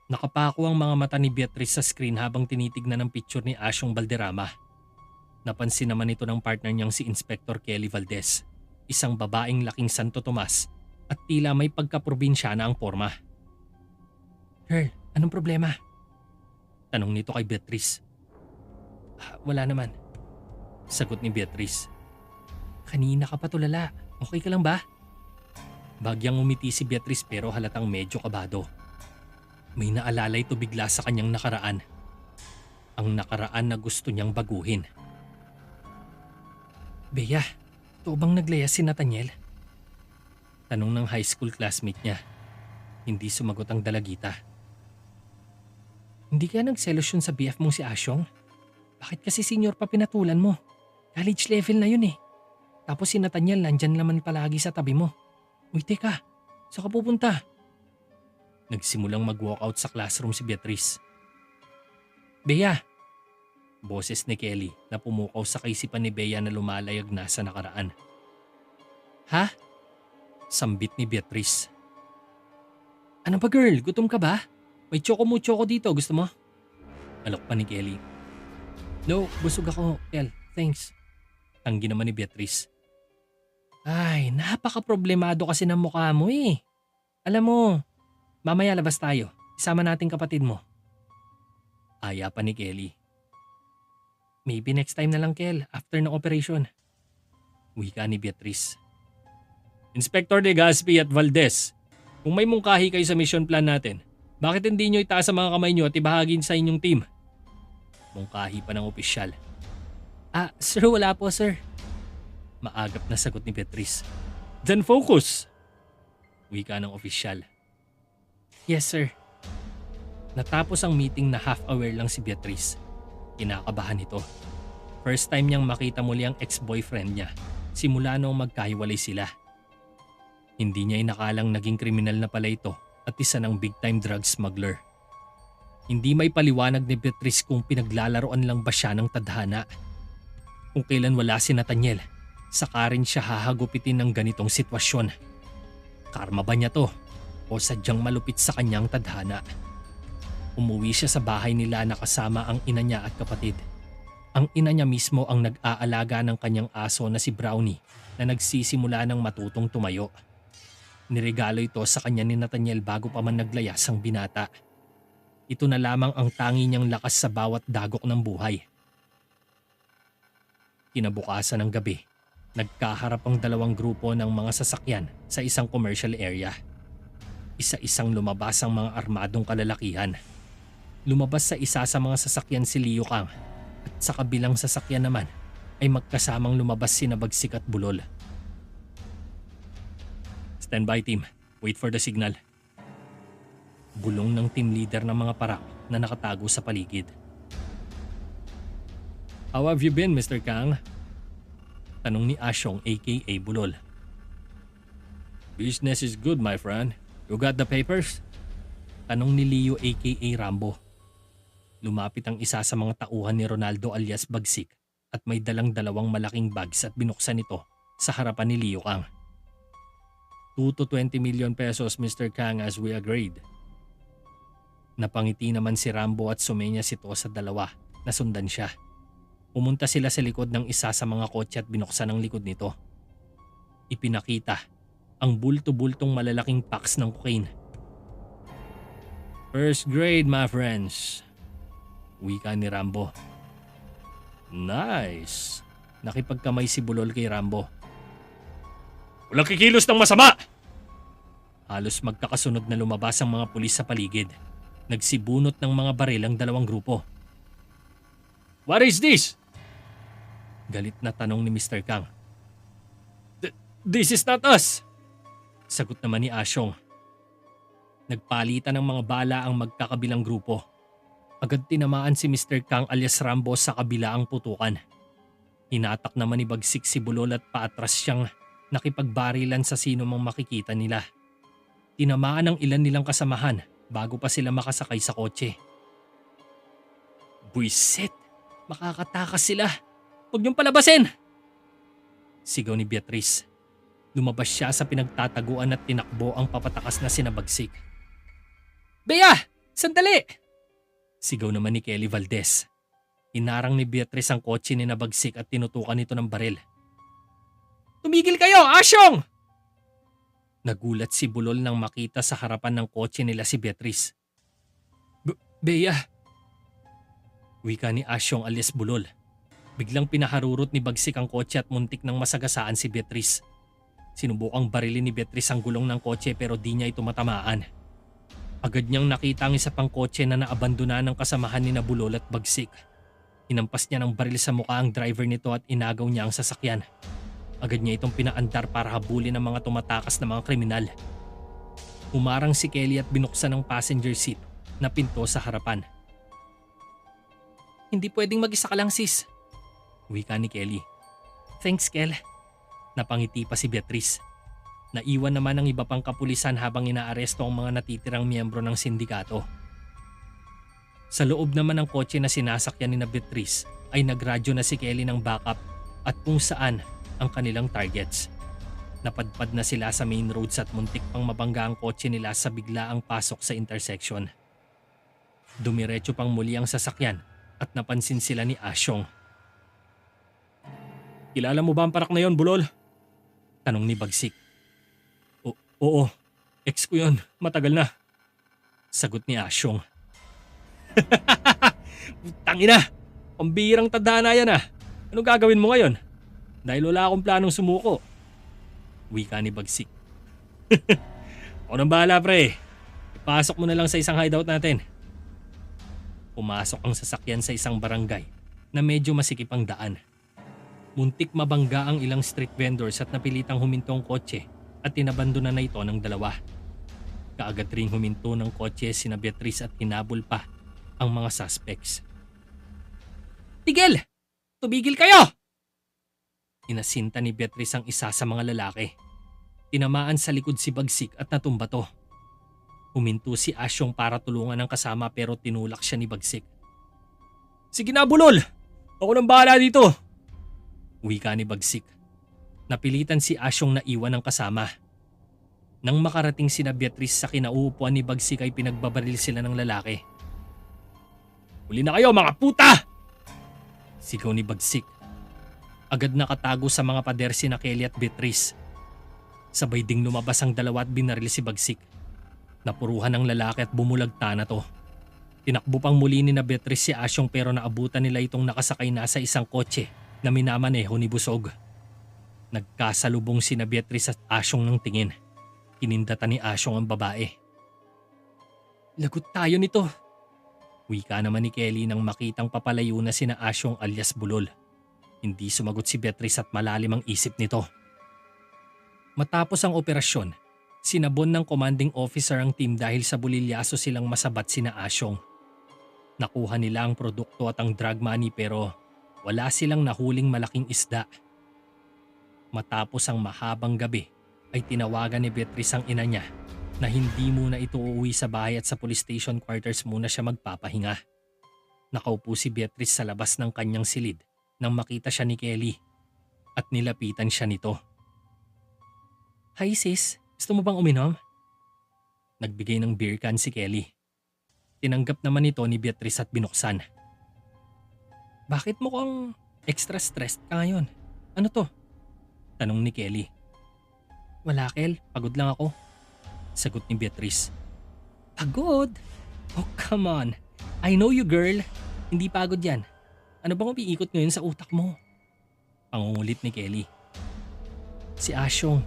Nakapako ang mga mata ni Beatrice sa screen habang tinitignan ang picture ni Asyong Valderrama. Napansin naman ito ng partner niyang si Inspector Kelly Valdez, isang babaeng laking Santo Tomas at tila may pagkaprobinsyana ang forma. "Girl, anong problema?" Tanong nito kay Beatrice. Wala naman," sagot ni Beatrice. "Kanina ka pa tulala. Okay ka lang ba?" Bagyang umiti si Beatrice pero halatang medyo kabado. May naalala ito bigla sa kanyang nakaraan. Ang nakaraan na gusto niyang baguhin. "Bea, totoo bang naglaya si Nathaniel?" Tanong ng high school classmate niya. Hindi sumagot ang dalagita. "Hindi kaya nagselos yun sa BF mong si Asyong? Bakit kasi senior pa pinatulan mo? College level na yun eh. Tapos si Nathaniel nandyan naman palagi sa tabi mo. Uy teka, saan ka pupunta?" Nagsimulang mag-walkout sa classroom si Beatrice. "Bea!" Boses ni Kelly na pumukaw sa kaisipan ni Bea na lumalayag na sa nakaraan. "Ha?" Sambit ni Beatrice. "Ano ba girl, gutom ka ba? May choco dito, gusto mo?" Alok pa ni Kelly. "No, busog ako, Kel. Thanks." Tanggi naman ni Beatrice. "Ay, napaka-problemado kasi ng mukha mo eh. Alam mo, mamaya labas tayo. Isama nating kapatid mo." Aya pa ni Kelly. "Maybe next time na lang, Kel, after ng operation." Wika ni Beatrice. "Inspector Legaspi at Valdez, kung may mungkahi kayo sa mission plan natin, bakit hindi nyo itaas ang mga kamay nyo at ibahagi sa inyong team?" Mungkahi pa ng opisyal. Sir, wala po sir." Maagap na sagot ni Beatrice. "Then focus!" Wika ng opisyal. "Yes sir." Natapos ang meeting na half-aware lang si Beatrice. Kinakabahan ito. First time niyang makita muli ang ex-boyfriend niya simula noong magkahiwalay sila. Hindi niya inakalang naging kriminal na pala ito at isa ng big-time drug smuggler. Hindi may paliwanag ni Beatrice kung pinaglalaroan lang ba siya ng tadhana. Kung kailan wala si Nathaniel, saka rin siya hahagupitin ng ganitong sitwasyon. Karma ba niya to o sadyang malupit sa kanyang tadhana? Umuwi siya sa bahay nila na kasama ang ina niya at kapatid. Ang ina niya mismo ang nag-aalaga ng kanyang aso na si Brownie na nagsisimula ng matutong tumayo. Niregalo ito sa kanya ni Nathaniel bago pa man naglayas ang binata. Ito na lamang ang tangi niyang lakas sa bawat dagok ng buhay. Kinabukasan ng gabi, nagkaharap ang dalawang grupo ng mga sasakyan sa isang commercial area. Isa-isang lumabas ang mga armadong kalalakihan. Lumabas sa isa sa mga sasakyan si Leo Kang at sa kabilang sasakyan naman ay magkasamang lumabas sina Bagsik at Bulol. "Standby team, wait for the signal." Bulong ng team leader ng mga parak na nakatago sa paligid. "How have you been, Mr. Kang?" Tanong ni Asyong aka Bulol. "Business is good, my friend. You got the papers?" Tanong ni Leo aka Rambo. Lumapit ang isa sa mga tauhan ni Ronaldo alias Bagsik at may dalang dalawang malaking bags at binuksan ito sa harapan ni Leo Kang. 2 to 20 million pesos, Mr. Kang, as we agreed." Napangiti naman si Rambo at sumenyas ito sa dalawa na sundan siya. Pumunta sila sa likod ng isa sa mga kotse at binuksan ang likod nito. Ipinakita ang bulto-bultong malalaking packs ng cocaine. "First grade, my friends," wika ni Rambo. "Nice." Nakipagkamay si Bulol kay Rambo. "Walang kikilos ng masama!" Halos magkakasunod na lumabas ang mga pulis sa paligid. Nagsibunot ng mga baril ang dalawang grupo. "What is this?" Galit na tanong ni Mr. Kang. This is not us," sagot naman ni Asyong. Nagpalitan ng mga bala ang magkakabilang grupo. Agad tinamaan si Mr. Kang alias Rambo sa kabilaang putukan. Hinatak naman ni Bagsik si Bulol at paatras siyang nakipagbarilan sa sino mang makikita nila. Tinamaan ang ilan nilang kasamahan bago pa sila makasakay sa kotse. "Buisit! Makakatakas sila! Huwag niyong palabasin!" Sigaw ni Beatrice. Lumabas siya sa pinagtataguan at tinakbo ang papatakas na sinabagsik. "Bea! Sandali! Sigaw naman ni Kelly Valdez. Hinarang ni Beatrice ang kotse ni Bagsik at tinutukan ito ng baril. Tumigil kayo, Asyong! Nagulat si Bulol nang makita sa harapan ng kotse nila si Beatrice. Bea! Wika ni Asyong alias Bulol. Biglang pinaharurot ni Bagsik ang kotse at muntik nang masagasaan si Beatrice. Sinubukang barilin ni Beatrice ang gulong ng kotse pero di niya ito matamaan. Agad niyang nakita ang isa pang kotse na naabandona ng kasamahan ni Bulol at Bagsik. Hinampas niya ng baril sa mukha ang driver nito at inagaw niya ang sasakyan. Agad niya itong pinaandar para habulin ang mga tumatakas na mga kriminal. Humarang si Kelly at binuksan ang passenger seat na pinto sa harapan. Hindi pwedeng mag-isa ka lang, sis. Wika ni Kelly. Thanks, Kel. Napangiti pa si Beatrice. Naiwan naman ang iba pang kapulisan habang inaaresto ang mga natitirang miyembro ng sindikato. Sa loob naman ng kotse na sinasakyan ni Beatrice ay nagradyo na si Kelly ng backup at kung saan ang kanilang targets. Napadpad na sila sa main roads at muntik pang mabangga ang kotse nila sa biglaang pasok sa intersection. Dumiretso pang muli ang sasakyan at napansin sila ni Asyong. Kilala mo ba ang parak na yon, Bulol? Tanong ni Bagsik. Oo, ex ko yun, matagal na. Sagot ni Asyong. Tangina, pambihirang tadhana yan ah. Ano gagawin mo ngayon? Dahil wala akong planong sumuko. Wika ni Bagsik. Ako nang bahala pre, ipasok mo na lang sa isang hideout natin. Pumasok ang sasakyan sa isang barangay na medyo masikip ang daan. Muntik mabangga ang ilang street vendors at napilitang huminto ang kotse at tinabandona na ito ng dalawa. Kaagad ring huminto ng kotse sina Beatrice at hinabol pa ang mga suspects. Tigil! Tumigil kayo! Inasinta ni Beatrice ang isa sa mga lalaki. Tinamaan sa likod si Bagsik at natumba to. Huminto si Asyong para tulungan ang kasama pero tinulak siya ni Bagsik. Sige na, Bulol! Ako nang bahala dito! Wika ni Bagsik. Napilitan si Asyong na iwan ng kasama. Nang makarating sina Beatrice sa kinauupuan ni Bagsik ay pinagbabaril sila ng lalaki. Huli na kayo mga puta! Sigaw ni Bagsik. Agad nakatago sa mga pader si Kelly at Beatrice. Sabay ding lumabas ang dalawa at binaril si Bagsik. Napuruhan ng lalaki at bumulagta na to. Tinakbo pang muli ni Beatrice si Asyong pero naabutan nila itong nakasakay na sa isang kotse na minamaneho ni Busog. Nagkasalubong sina Beatrice at Asyong ng tingin. Kinindatan ni Asyong ang babae. Lagot tayo nito. Wika naman ni Kelly nang makitang papalayo na sina Asyong alias Bulol. Hindi sumagot si Beatrice at malalim ang isip nito. Matapos ang operasyon, sinabon ng commanding officer ang team dahil sa bulilyaso silang masabat sina Asyong. Nakuha nila ang produkto at ang drug money pero wala silang nahuling malaking isda. Matapos ang mahabang gabi ay tinawagan ni Beatrice ang ina niya na hindi muna ito uuwi sa bahay at sa police station quarters muna siya magpapahinga. Nakaupo si Beatrice sa labas ng kanyang silid nang makita siya ni Kelly at nilapitan siya nito. Hi sis, gusto mo bang uminom? Nagbigay ng beer can si Kelly. Tinanggap naman ito ni Beatrice at binuksan. Bakit mo kang extra stressed ka ngayon? Ano to? Tanong ni Kelly. Wala Kel, pagod lang ako. Sagot ni Beatrice. Pagod? Oh come on, I know you girl. Hindi pagod yan. Ano bang umiikot ngayon sa utak mo? Pangungulit ni Kelly. Si Asyong.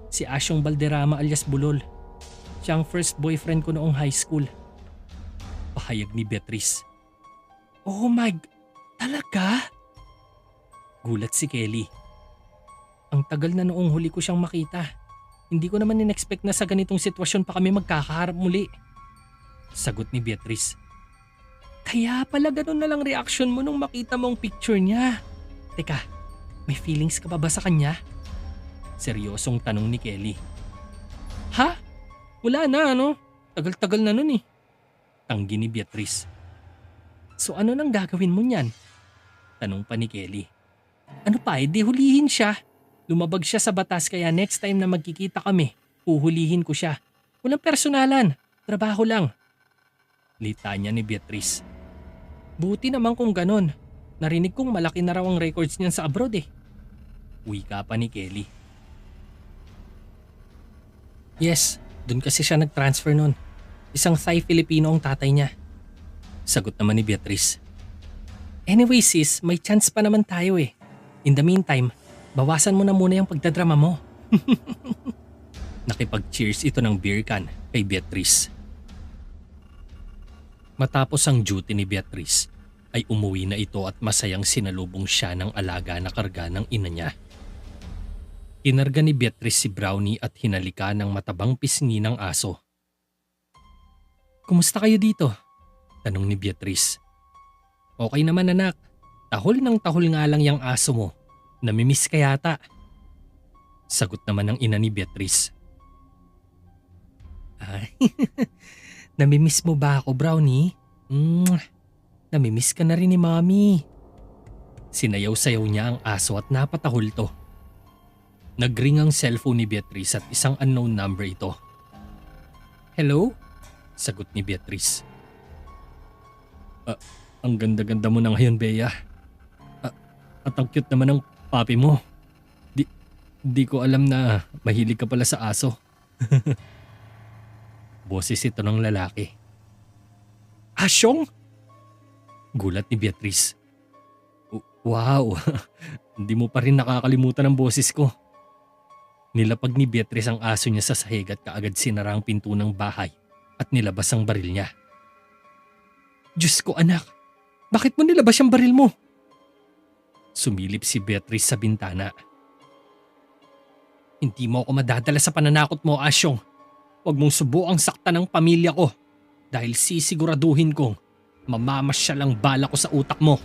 Si Asyong Balderrama alias Bulol. Siya ang first boyfriend ko noong high school. Pahayag ni Beatrice. Oh my... Talaga? Gulat si Kelly. Ang tagal na noong huli ko siyang makita. Hindi ko naman in-expect na sa ganitong sitwasyon pa kami magkakaharap muli. Sagot ni Beatrice. Kaya pala ganun na lang reaksyon mo nung makita mo ang picture niya. Teka, may feelings ka pa ba sa kanya? Seryosong tanong ni Kelly. Ha? Wala na ano? Tagal-tagal na nun eh. Tanggi ni Beatrice. So ano nang gagawin mo niyan? Tanong pa ni Kelly. Ano pa, di hulihin siya. Lumabag siya sa batas kaya next time na magkikita kami, uhulihin ko siya. Walang personalan, trabaho lang. Litanya ni Beatrice. Buti naman kung ganon. Narinig kong malaki na raw ang records niyan sa abroad eh. Wika pa ni Kelly. Yes, dun kasi siya nag-transfer nun. Isang Thai Filipino ang tatay niya. Sagot naman ni Beatrice. Anyway sis, may chance pa naman tayo eh. In the meantime, bawasan mo na muna yung pagdadrama mo. Nakipag-cheers ito ng beer can kay Beatrice. Matapos ang duty ni Beatrice, ay umuwi na ito at masayang sinalubong siya ng alaga na karga ng ina niya. Kinarga ni Beatrice si Brownie at hinalika ng matabang pisngi ng aso. Kumusta kayo dito? Tanong ni Beatrice. Okay naman anak, tahol ng tahol nga lang yung aso mo. Namimiss ka yata. Sagot naman ng ina ni Beatrice. Ay, namimiss mo ba ako, Brownie? Namimiss ka na rin ni Mommy. Sinayaw-sayaw niya ang aso at napatahol to. Nagring ang cellphone ni Beatrice at isang unknown number ito. Hello? Sagot ni Beatrice. Ang ganda-ganda mo na ngayon, Bea. At ang cute naman ng papi mo. Di ko alam na mahilig ka pala sa aso. Boses ito ng lalaki. Asyong? Gulat ni Beatrice. Wow, hindi mo pa rin nakakalimutan ang boses ko. Nilapag ni Beatrice ang aso niya sa sahig at kaagad sinara ang pinto ng bahay at nilabas ang baril niya. Diyos ko anak, bakit mo nilabas ang baril mo? Sumilip si Beatrice sa bintana. Hindi mo ako madadala sa pananakot mo, Asyong. Huwag mong subukang saktan ng pamilya ko dahil sisiguraduhin kong mamamasya lang bala ko sa utak mo.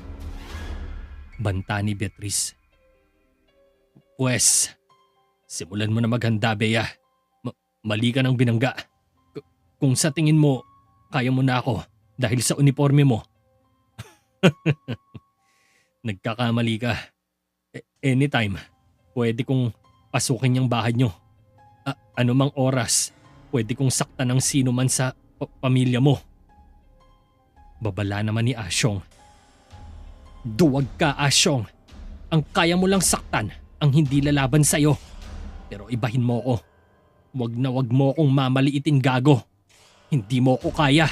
Banta ni Beatrice. Pwes, simulan mo na maghanda, Bea. Mali ka ng binangga. Kung sa tingin mo, kaya mo na ako dahil sa uniforme mo. Nagkakamali ka. Anytime, pwede kong pasukin yung bahay nyo. Anumang oras, pwede kong saktan ng sino man sa pamilya mo. Babala naman ni Asyong. Duwag ka, Asyong. Ang kaya mo lang saktan ang hindi lalaban sa'yo. Pero ibahin mo ko. Wag mo akong mamaliitin, gago. Hindi mo ko kaya.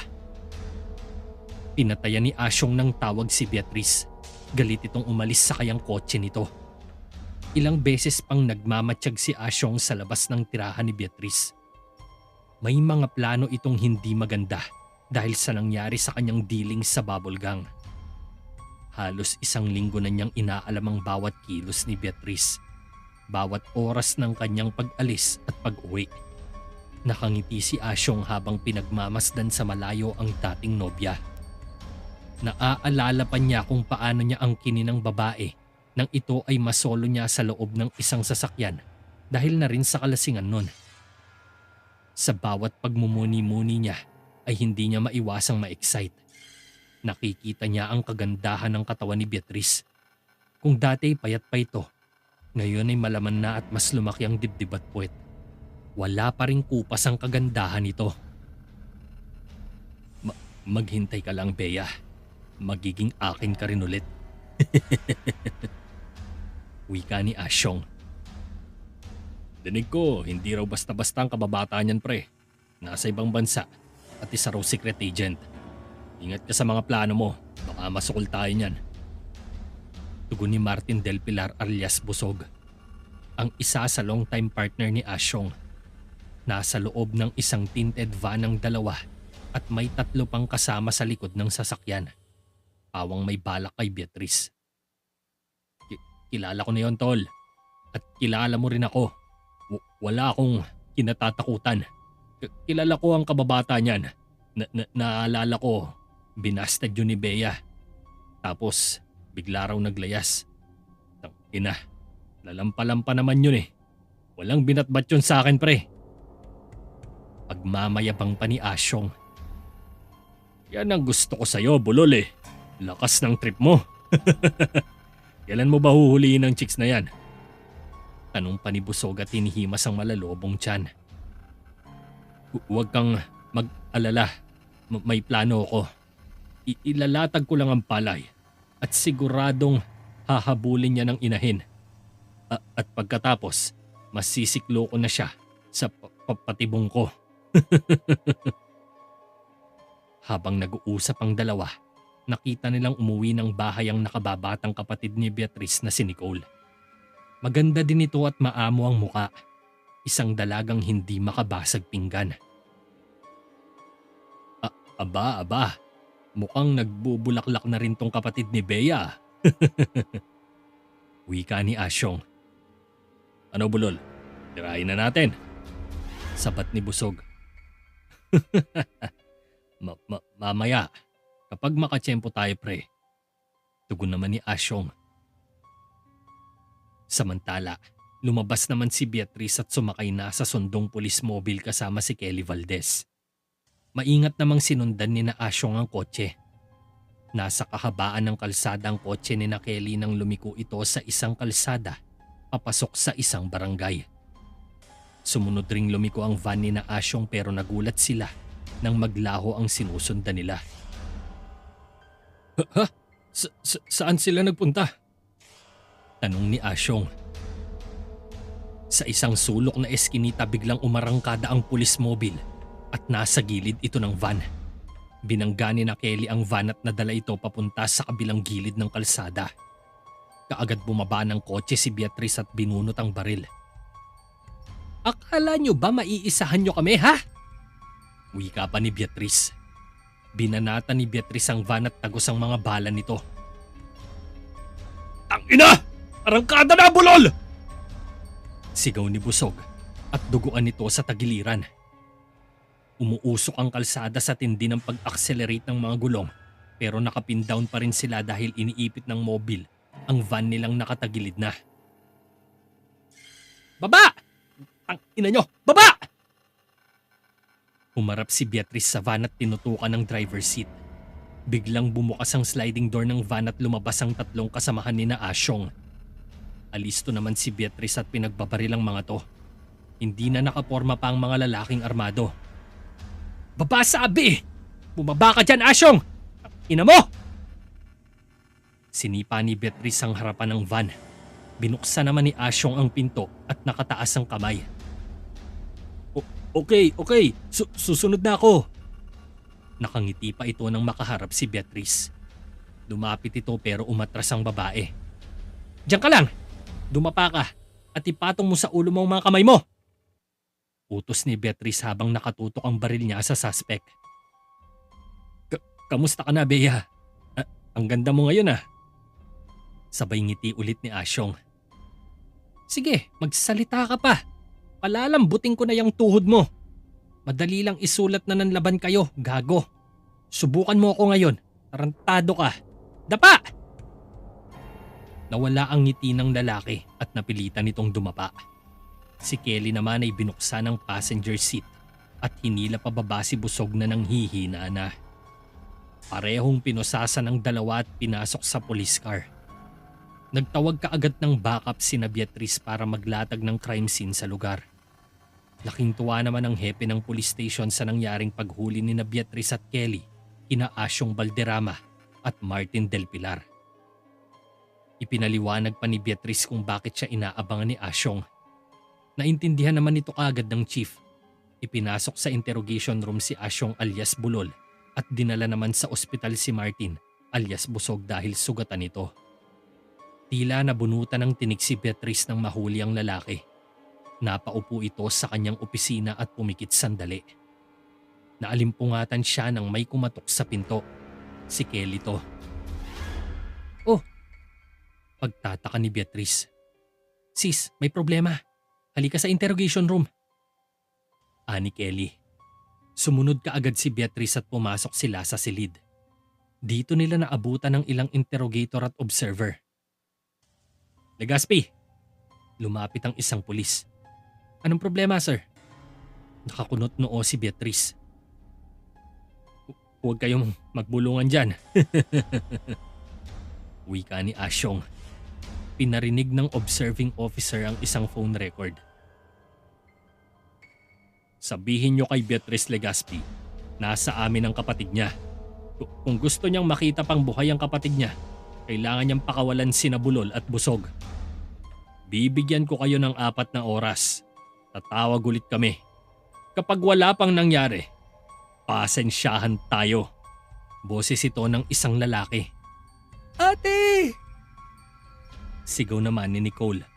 Pinatayan ni Asyong ng tawag si Beatrice. Galit itong umalis sa kayang kotse nito. Ilang beses pang nagmamatsyag si Asyong sa labas ng tirahan ni Beatrice. May mga plano itong hindi maganda dahil sa nangyari sa kanyang dealing sa bubble gang. Halos 1 linggo na niyang inaalam ang bawat kilos ni Beatrice. Bawat oras ng kanyang pag-alis at pag-uwi. Nakangiti si Asyong habang pinagmamasdan sa malayo ang dating nobya. Naaalala pa niya kung paano niya angkinin ng babae nang ito ay masolo niya sa loob ng isang sasakyan dahil na rin sa kalasingan nun. Sa bawat pagmumuni-muni niya ay hindi niya maiwasang ma-excite. Nakikita niya ang kagandahan ng katawan ni Beatrice. Kung dati payat pa ito, ngayon ay malaman na at mas lumaki ang dibdib at puwet. Wala pa ring kupas ang kagandahan nito. Maghintay ka lang, Bea. Magiging akin ka rin ulit. Wika ni Asyong. Dinig ko, hindi raw basta-basta ang kababata niyan, pre. Nasa ibang bansa at isa raw secret agent. Ingat ka sa mga plano mo, baka masukol tayo niyan. Tugon ni Martin Del Pilar alias Busog, ang isa sa long-time partner ni Asyong. Nasa loob ng isang tinted van ng 2 at may 3 pang kasama sa likod ng sasakyan. Pawang may balak kay Beatrice. Kilala ko na yon, tol. At kilala mo rin ako. Wala akong kinatatakutan. Kilala ko ang kababata niyan. Naalala ko, binastad yun ni Bea. Tapos bigla raw naglayas. Tangina, lalampa-lampa naman yun eh. Walang binatbat yun sa akin, pre. Pagmamayabang pa ni Asyong. Yan ang gusto ko sa'yo, bulol eh. Lakas ng trip mo. Kailan mo ba huhuliin ang chicks na yan? Tanong pa ni Busog at hinihimas ang malalobong tiyan. Huwag kang mag-alala. May plano ko. Ilalatag ko lang ang palay at siguradong hahabulin niya ng inahin. At pagkatapos, masisiklo ko na siya sa patibong ko. Habang nag-uusap ang dalawa, nakita nilang umuwi ng bahay ang nakababatang kapatid ni Beatrice na si Nicole. Maganda din ito at maamo ang muka. Isang dalagang hindi makabasag pinggan. Aba, mukhang nagbubulaklak na rin tong kapatid ni Bea. Wika ni Asyong. Ano bulol? Tirahin na natin. Sabat ni Busog. Mamaya, kapag makatsyempo tayo pre. Tugon naman ni Asyong. Samantala, lumabas naman si Beatrice at sumakay na sa sundong pulis mobile kasama si Kelly Valdez. Maingat namang sinundan ni na Asyong ang kotse. Nasa kahabaan ng kalsada ang kotse ni na Kelly nang lumiko ito sa isang kalsada, papasok sa isang barangay. Sumunod ring lumiko ang van ni na Asyong pero nagulat sila nang maglaho ang sinusundan nila. Ha? Saan sila nagpunta? Tanong ni Asyong. Sa isang sulok na eskinita biglang umarangkada ang pulis mobile at nasa gilid ito ng van. Binangga ni na Kelly ang van at nadala ito papunta sa kabilang gilid ng kalsada. Kaagad bumaba ng kotse si Beatrice at binunot ang baril. Akala nyo ba maiisahan nyo kami ha? Wika pa ni Beatrice. Binanata ni Beatrice ang van at tagos ang mga bala nito. Tangina! Arangkada na bulol! Sigaw ni Busog at duguan nito sa tagiliran. Umuusok ang kalsada sa tindi ng pag-accelerate ng mga gulong pero nakapin down pa rin sila dahil iniipit ng mobile ang van nilang nakatagilid na. Baba! Tangina nyo! Baba! Humarap si Beatrice sa van at tinutukan ng driver's seat. Biglang bumukas ang sliding door ng van at lumabas ang tatlong kasamahan ni na Asyong. Alisto naman si Beatrice at pinagbabaril ang mga to. Hindi na nakaporma pa ang mga lalaking armado. Baba sabi! Bumaba ka dyan, Asyong! Ina mo! Sinipa ni Beatrice ang harapan ng van. Binuksan naman ni Asyong ang pinto at nakataas ang kamay. Okay. Susunod na ako. Nakangiti pa ito nang makaharap si Beatrice. Lumapit ito pero umatras ang babae. Diyan ka lang! Dumapa ka at ipatong mo sa ulo mo ang mga kamay mo! Utos ni Beatrice habang nakatutok ang baril niya sa suspect. Kamusta ka na, Bea? Ang ganda mo ngayon ah. Sabay ngiti ulit ni Asyong. Sige, magsalita ka pa. Palalambutin ko na yung tuhod mo. Madali lang isulat na ng laban kayo, gago. Subukan mo ako ngayon. Tarantado ka. Dapa! Nawala ang ngiti ng lalaki at napilitan itong dumapa. Si Kelly naman ay binuksan ang passenger seat at hinila pababa si Busog na nanghihina na. Parehong pinusasan ang dalawa at pinasok sa police car. Nagtawag kaagad ng backup sina Beatrice para maglatag ng crime scene sa lugar. Laking tuwa naman ang hepe ng police station sa nangyaring paghuli ni na Beatrice at Kelly, kina Asyong Balderrama at Martin Del Pilar. Ipinaliwanag pa ni Beatrice kung bakit siya inaabangan ni Asyong. Naintindihan naman ito kaagad ng chief. Ipinasok sa interrogation room si Asyong alias Bulol at dinala naman sa ospital si Martin alias Busog dahil sugatan ito. Tila nabunutan ng tinik si Beatrice nang mahuli ang lalaki. Napaupo ito sa kanyang opisina at pumikit sandali. Naalimpungatan siya nang may kumatok sa pinto. Si Kelly to. Oh! Pagtataka ni Beatrice. Sis, may problema. Halika sa interrogation room. Ani Kelly. Sumunod kaagad si Beatrice at pumasok sila sa silid. Dito nila naabutan ng ilang interrogator at observer. Legazpi! Lumapit ang isang pulis. Anong problema, sir? Nakakunot noo si Beatrice. Huwag kayong magbulungan dyan. Wika ni Asyong. Pinarinig ng observing officer ang isang phone record. Sabihin nyo kay Beatrice Legazpi Nasa amin ang kapatid niya. Kung gusto niyang makita pang buhay ang kapatid niya, kailangan niyang pakawalan sina Bulol at Busog. Bibigyan ko kayo ng 4 na oras. Tatawag ulit kami. Kapag wala pang nangyari, pasensyahan tayo. Boses ito ng isang lalaki. Ate! Sigaw naman ni Nicole.